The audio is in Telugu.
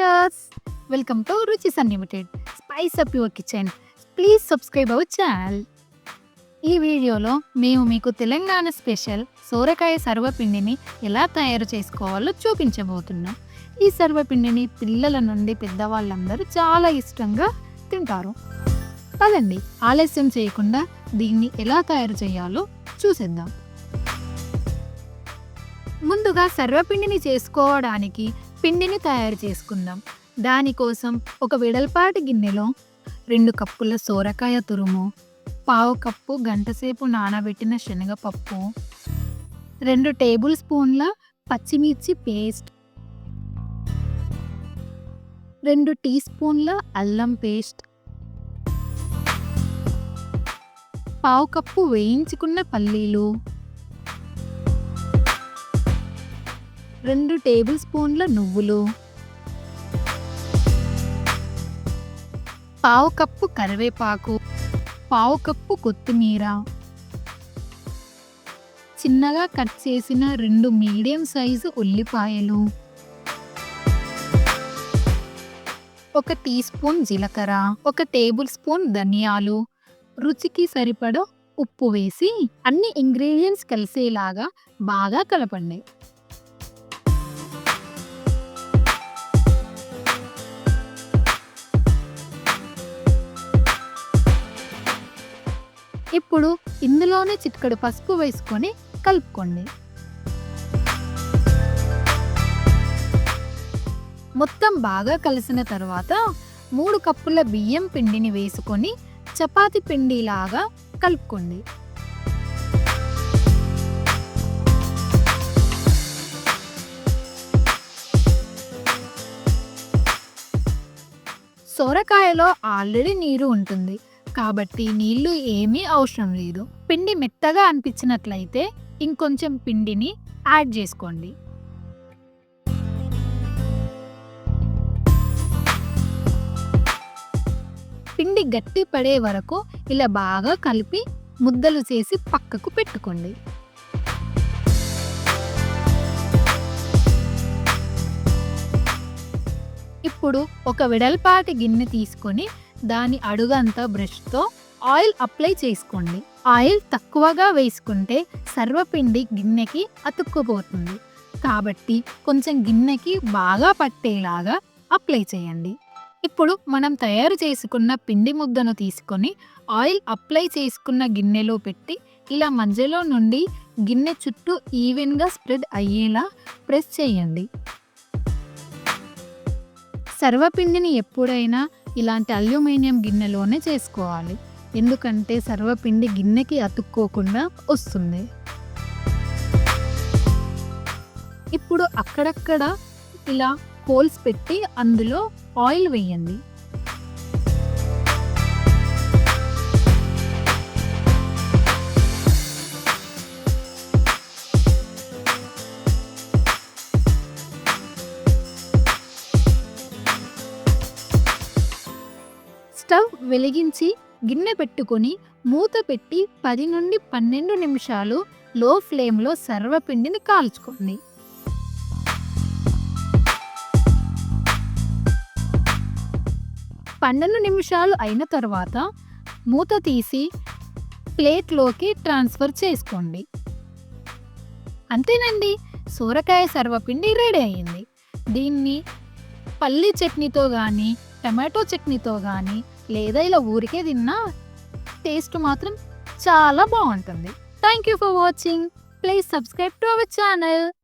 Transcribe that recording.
Viewers, welcome to Ruchi's unlimited spice up your kitchen. Please subscribe our channel. ఈ వీడియోలో మేము మీకు తెలంగాణ స్పెషల్ సోరకాయ సర్వపిండిని ఎలా తయారు చేసుకోవాలో చూపించబోతున్నాం. ఈ సర్వపిండిని పిల్లల నుండి పెద్దవాళ్ళందరూ చాలా ఇష్టంగా తింటారు. పదండి, ఆలస్యం చేయకుండా దీన్ని ఎలా తయారు చేయాలో చూసేద్దాం. ముందుగా సర్వపిండిని చేసుకోవడానికి పిండిని తయారు చేసుకుందాం. దానికోసం ఒక వెడల్పాటి గిన్నెలో 2 కప్పుల సోరకాయ తురుము, 1/2 కప్పు గంటసేపు నానబెట్టిన శనగపప్పు, 2 టేబుల్ స్పూన్ల పచ్చిమిర్చి పేస్ట్, 2 టీ స్పూన్ల అల్లం పేస్ట్, 1/2 కప్పు వేయించుకున్న పల్లీలు, 2 టేబుల్ స్పూన్ల నువ్వులు, 1/2 కప్పు కరివేపాకు, 1/2 కప్పు కొత్తిమీర, చిన్నగా కట్ చేసిన 2 మీడియం సైజు ఉల్లిపాయలు, 1 టీ స్పూన్ జీలకర్ర, 1 టేబుల్ స్పూన్ ధనియాలు, రుచికి సరిపడా ఉప్పు వేసి అన్ని ఇంగ్రీడియంట్స్ కలిసేలాగా బాగా కలపండి. ఇప్పుడు ఇందులోనే చిటికెడు పసుపు వేసుకొని కలుపుకోండి. మొత్తం బాగా కలిసిన తర్వాత 3 కప్పుల బియ్యం పిండిని వేసుకొని చపాతీ పిండిలాగా కలుపుకోండి. సోరకాయలో ఆల్రెడీ నీరు ఉంటుంది కాబట్టి నీళ్లు ఏమీ అవసరం లేదు. పిండి మెత్తగా అనిపించినట్లయితే ఇంకొంచెం పిండిని యాడ్ చేసుకోండి. పిండి గట్టి పడే వరకు ఇలా బాగా కలిపి ముద్దలు చేసి పక్కకు పెట్టుకోండి. ఇప్పుడు ఒక వెడల్పాటి గిన్నె తీసుకొని దాని అడుగంతా బ్రష్తో ఆయిల్ అప్లై చేసుకోండి. ఆయిల్ తక్కువగా వేసుకుంటే సర్వపిండి గిన్నెకి అతుక్కుపోతుంది కాబట్టి కొంచెం గిన్నెకి బాగా పట్టేలాగా అప్లై చేయండి. ఇప్పుడు మనం తయారు చేసుకున్న పిండి ముద్దను తీసుకొని ఆయిల్ అప్లై చేసుకున్న గిన్నెలో పెట్టి ఇలా మధ్యలో నుండి గిన్నె చుట్టూ ఈవెన్గా స్ప్రెడ్ అయ్యేలా ప్రెస్ చేయండి. సర్వపిండిని ఎప్పుడైనా ఇలాంటి అల్యూమినియం గిన్నెలోనే చేసుకోవాలి, ఎందుకంటే సర్వపిండి గిన్నెకి అతుక్కోకుండా వస్తుంది. ఇప్పుడు అక్కడక్కడ ఇలా హోల్స్ పెట్టి అందులో ఆయిల్ వేయండి. స్టవ్ వెలిగించి గిన్నె పెట్టుకొని మూత పెట్టి 10 నుండి 12 నిమిషాలు లో ఫ్లేమ్లో సర్వపిండిని కాల్చుకోండి. పన్నెండు నిమిషాలు అయిన తర్వాత మూత తీసి ప్లేట్లోకి ట్రాన్స్ఫర్ చేసుకోండి. అంతేనండి, సోరకాయ సర్వపిండి రెడీ అయ్యింది. దీన్ని పల్లి చట్నీతో కానీ టమాటో చట్నీతో కానీ లేదా ఇలా ఊరికే తిన్నా టేస్ట్ మాత్రం చాలా బాగుంటుంది. Thank you for watching. Please subscribe to our channel.